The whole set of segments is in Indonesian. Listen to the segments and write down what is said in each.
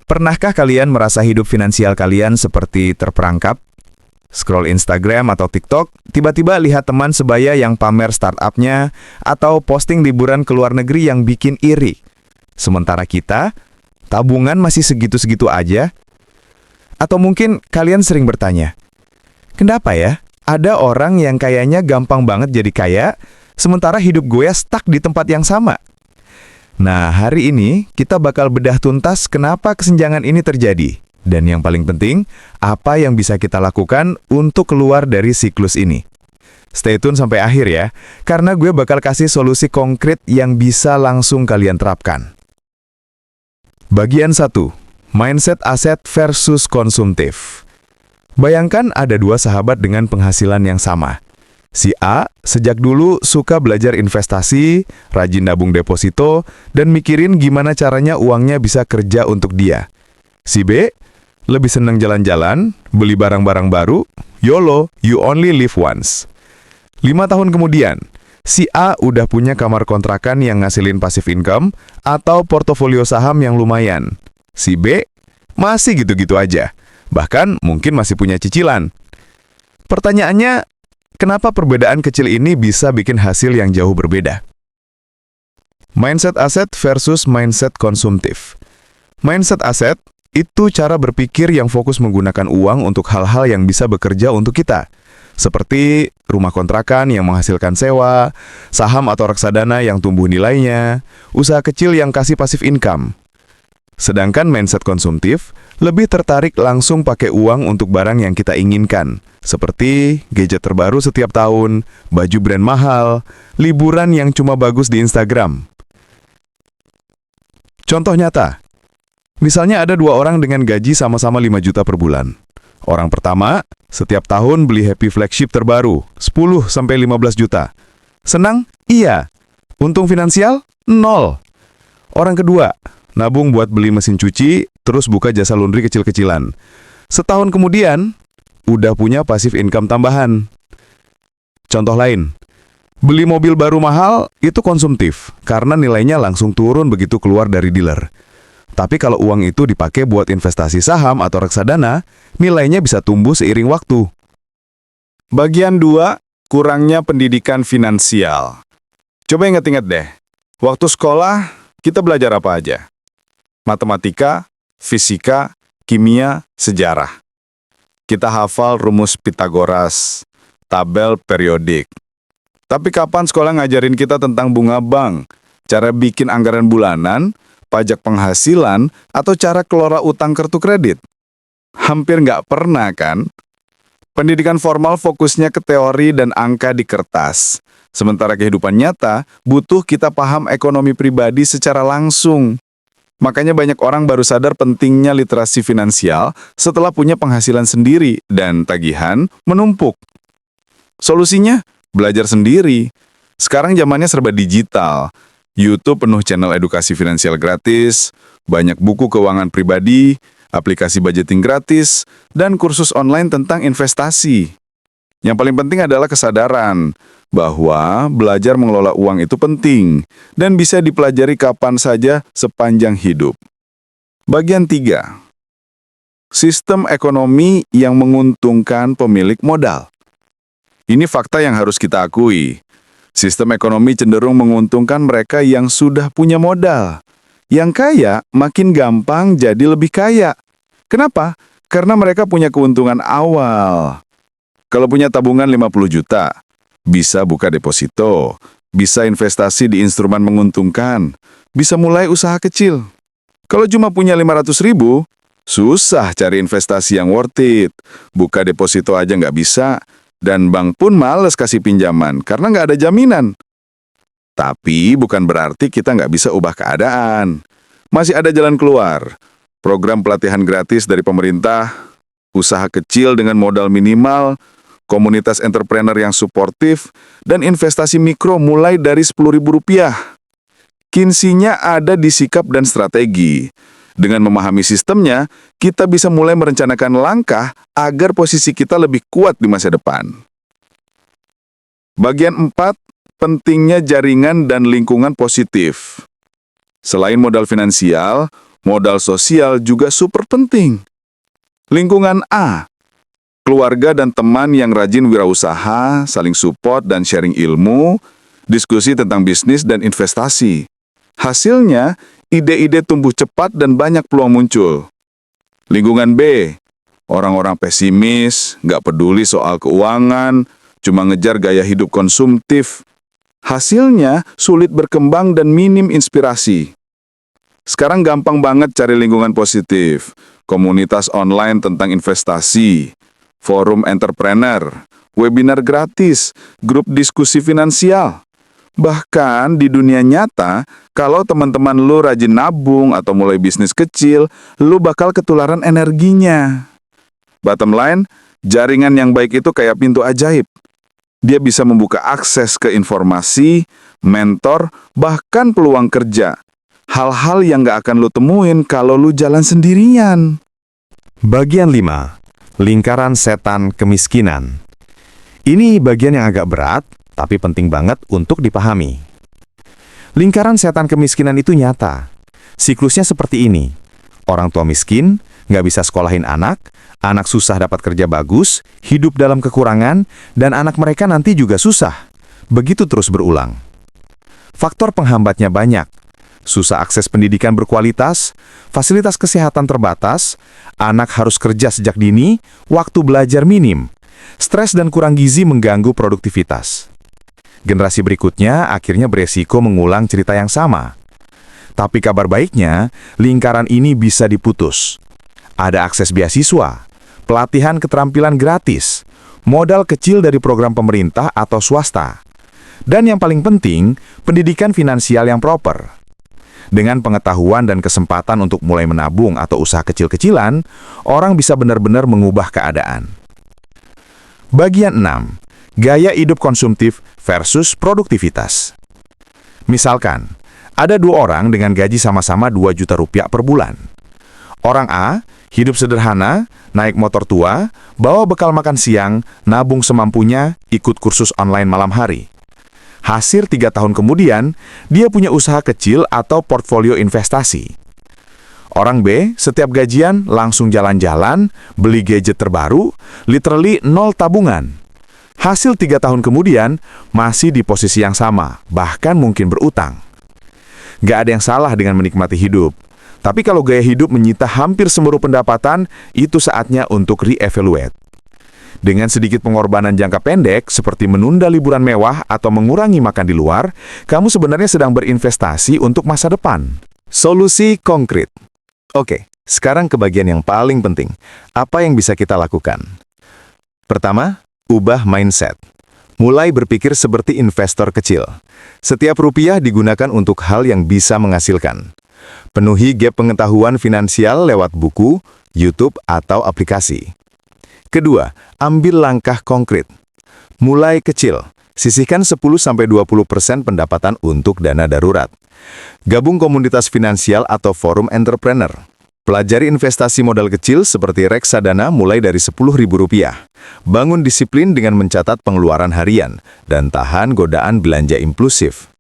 Pernahkah kalian merasa hidup finansial kalian seperti terperangkap? Scroll Instagram atau TikTok, tiba-tiba lihat teman sebaya yang pamer startupnya atau posting liburan ke luar negeri yang bikin iri. Sementara kita, tabungan masih segitu-segitu aja. Atau mungkin kalian sering bertanya, kenapa ya? Ada orang yang kayaknya gampang banget jadi kaya, sementara hidup gue stuck di tempat yang sama. Nah, hari ini kita bakal bedah tuntas kenapa kesenjangan ini terjadi. Dan yang paling penting, apa yang bisa kita lakukan untuk keluar dari siklus ini. Stay tune sampai akhir ya, karena gue bakal kasih solusi konkret yang bisa langsung kalian terapkan. Bagian 1. Mindset aset versus konsumtif. Bayangkan ada dua sahabat dengan penghasilan yang sama. Si A sejak dulu suka belajar investasi, rajin nabung deposito, dan mikirin gimana caranya uangnya bisa kerja untuk dia. Si B lebih senang jalan-jalan, beli barang-barang baru, YOLO, you only live once. 5 tahun kemudian, si A udah punya kamar kontrakan yang ngasilin passive income atau portofolio saham yang lumayan. Si B masih gitu-gitu aja, bahkan mungkin masih punya cicilan. Pertanyaannya, kenapa perbedaan kecil ini bisa bikin hasil yang jauh berbeda? Mindset aset versus mindset konsumtif. Mindset aset itu cara berpikir yang fokus menggunakan uang untuk hal-hal yang bisa bekerja untuk kita. Seperti rumah kontrakan yang menghasilkan sewa, saham atau reksadana yang tumbuh nilainya, usaha kecil yang kasih passive income. Sedangkan mindset konsumtif lebih tertarik langsung pakai uang untuk barang yang kita inginkan, seperti gadget terbaru setiap tahun, baju brand mahal, liburan yang cuma bagus di Instagram. Contoh nyata, misalnya ada dua orang dengan gaji sama-sama 5 juta per bulan. Orang pertama, setiap tahun beli Happy flagship terbaru, 10-15 juta. Senang? Iya. Untung finansial? 0. Orang kedua, nabung buat beli mesin cuci, terus buka jasa laundry kecil-kecilan. Setahun kemudian, udah punya passive income tambahan. Contoh lain, beli mobil baru mahal itu konsumtif, karena nilainya langsung turun begitu keluar dari dealer. Tapi kalau uang itu dipakai buat investasi saham atau reksadana, nilainya bisa tumbuh seiring waktu. Bagian 2, kurangnya pendidikan finansial. Coba ingat-ingat deh, waktu sekolah kita belajar apa aja? Matematika, fisika, kimia, sejarah. Kita hafal rumus Pythagoras, tabel periodik. Tapi kapan sekolah ngajarin kita tentang bunga bank, cara bikin anggaran bulanan, pajak penghasilan, atau cara kelola utang kartu kredit? Hampir nggak pernah kan? Pendidikan formal fokusnya ke teori dan angka di kertas. Sementara kehidupan nyata butuh kita paham ekonomi pribadi secara langsung. Makanya banyak orang baru sadar pentingnya literasi finansial setelah punya penghasilan sendiri dan tagihan menumpuk. Solusinya, belajar sendiri. Sekarang zamannya serba digital. YouTube penuh channel edukasi finansial gratis, banyak buku keuangan pribadi, aplikasi budgeting gratis, dan kursus online tentang investasi. Yang paling penting adalah kesadaran bahwa belajar mengelola uang itu penting dan bisa dipelajari kapan saja sepanjang hidup. Bagian 3. Sistem ekonomi yang menguntungkan pemilik modal. Ini fakta yang harus kita akui. Sistem ekonomi cenderung menguntungkan mereka yang sudah punya modal. Yang kaya makin gampang jadi lebih kaya. Kenapa? Karena mereka punya keuntungan awal. Kalau punya tabungan 50 juta, bisa buka deposito, bisa investasi di instrumen menguntungkan, bisa mulai usaha kecil. Kalau cuma punya 500 ribu, susah cari investasi yang worth it. Buka deposito aja nggak bisa, dan bank pun males kasih pinjaman karena nggak ada jaminan. Tapi bukan berarti kita nggak bisa ubah keadaan. Masih ada jalan keluar. Program pelatihan gratis dari pemerintah, usaha kecil dengan modal minimal, komunitas entrepreneur yang suportif, dan investasi mikro mulai dari Rp10.000. Kuncinya ada di sikap dan strategi. Dengan memahami sistemnya, kita bisa mulai merencanakan langkah agar posisi kita lebih kuat di masa depan. Bagian 4, pentingnya jaringan dan lingkungan positif. Selain modal finansial, Modal sosial juga super penting. Lingkungan A, keluarga dan teman yang rajin wirausaha, saling support dan sharing ilmu, diskusi tentang bisnis dan investasi. Hasilnya, ide-ide tumbuh cepat dan banyak peluang muncul. Lingkungan B, orang-orang pesimis, nggak peduli soal keuangan, cuma ngejar gaya hidup konsumtif. Hasilnya, sulit berkembang dan minim inspirasi. Sekarang gampang banget cari lingkungan positif, komunitas online tentang investasi, forum entrepreneur, webinar gratis, grup diskusi finansial. Bahkan di dunia nyata, kalau teman-teman lu rajin nabung atau mulai bisnis kecil, lu bakal ketularan energinya. Bottom line, jaringan yang baik itu kayak pintu ajaib. Dia bisa membuka akses ke informasi, mentor, bahkan peluang kerja. Hal-hal yang nggak akan lu temuin kalau lu jalan sendirian. Bagian 5. Lingkaran setan kemiskinan. Ini bagian yang agak berat, tapi penting banget untuk dipahami. Lingkaran setan kemiskinan itu nyata. Siklusnya seperti ini. Orang tua miskin, nggak bisa sekolahin anak susah dapat kerja bagus, hidup dalam kekurangan, dan anak mereka nanti juga susah. Begitu terus berulang. Faktor penghambatnya banyak. Susah akses pendidikan berkualitas, fasilitas kesehatan terbatas, anak harus kerja sejak dini, waktu belajar minim, stres dan kurang gizi mengganggu produktivitas. Generasi berikutnya akhirnya beresiko mengulang cerita yang sama. Tapi kabar baiknya, lingkaran ini bisa diputus. Ada akses beasiswa, pelatihan keterampilan gratis, modal kecil dari program pemerintah atau swasta. Dan yang paling penting, pendidikan finansial yang proper. Dengan pengetahuan dan kesempatan untuk mulai menabung atau usaha kecil-kecilan, orang bisa benar-benar mengubah keadaan. Bagian 6. Gaya hidup konsumtif versus produktivitas. Misalkan, ada dua orang dengan gaji sama-sama 2 juta rupiah per bulan. Orang A, hidup sederhana, naik motor tua, bawa bekal makan siang, nabung semampunya, ikut kursus online malam hari. Hasil 3 tahun kemudian, dia punya usaha kecil atau portfolio investasi. Orang B, setiap gajian langsung jalan-jalan, beli gadget terbaru, literally 0 tabungan. Hasil 3 tahun kemudian, masih di posisi yang sama, bahkan mungkin berutang. Gak ada yang salah dengan menikmati hidup. Tapi kalau gaya hidup menyita hampir seluruh pendapatan, itu saatnya untuk re-evaluate. Dengan sedikit pengorbanan jangka pendek, seperti menunda liburan mewah atau mengurangi makan di luar, kamu sebenarnya sedang berinvestasi untuk masa depan. Solusi konkret. Oke, sekarang ke bagian yang paling penting. Apa yang bisa kita lakukan? Pertama, ubah mindset. Mulai berpikir seperti investor kecil. Setiap rupiah digunakan untuk hal yang bisa menghasilkan. Penuhi gap pengetahuan finansial lewat buku, YouTube, atau aplikasi. Kedua, ambil langkah konkret. Mulai kecil, sisihkan 10-20% pendapatan untuk dana darurat. Gabung komunitas finansial atau forum entrepreneur. Pelajari investasi modal kecil seperti reksadana mulai dari Rp10.000. Bangun disiplin dengan mencatat pengeluaran harian, dan tahan godaan belanja impulsif.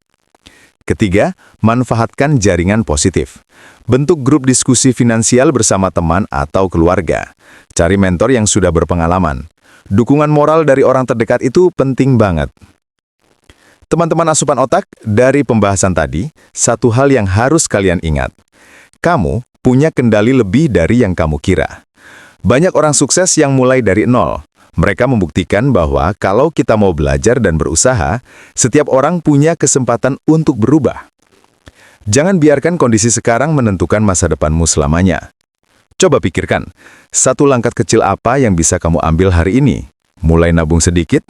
Ketiga, manfaatkan jaringan positif. Bentuk grup diskusi finansial bersama teman atau keluarga. Cari mentor yang sudah berpengalaman. Dukungan moral dari orang terdekat itu penting banget. Teman-teman asupan otak, dari pembahasan tadi, satu hal yang harus kalian ingat. Kamu punya kendali lebih dari yang kamu kira. Banyak orang sukses yang mulai dari nol. Mereka membuktikan bahwa kalau kita mau belajar dan berusaha, setiap orang punya kesempatan untuk berubah. Jangan biarkan kondisi sekarang menentukan masa depanmu selamanya. Coba pikirkan, satu langkah kecil apa yang bisa kamu ambil hari ini? Mulai nabung sedikit,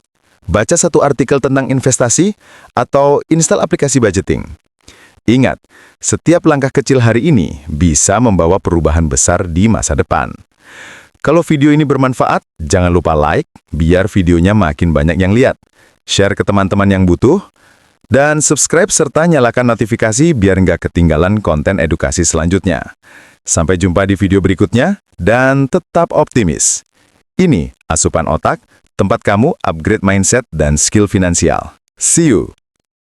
baca satu artikel tentang investasi, atau install aplikasi budgeting. Ingat, setiap langkah kecil hari ini bisa membawa perubahan besar di masa depan. Kalau video ini bermanfaat, jangan lupa like, biar videonya makin banyak yang lihat. Share ke teman-teman yang butuh, dan subscribe serta nyalakan notifikasi biar nggak ketinggalan konten edukasi selanjutnya. Sampai jumpa di video berikutnya, dan tetap optimis. Ini Asupan Otak, tempat kamu upgrade mindset dan skill finansial. See you!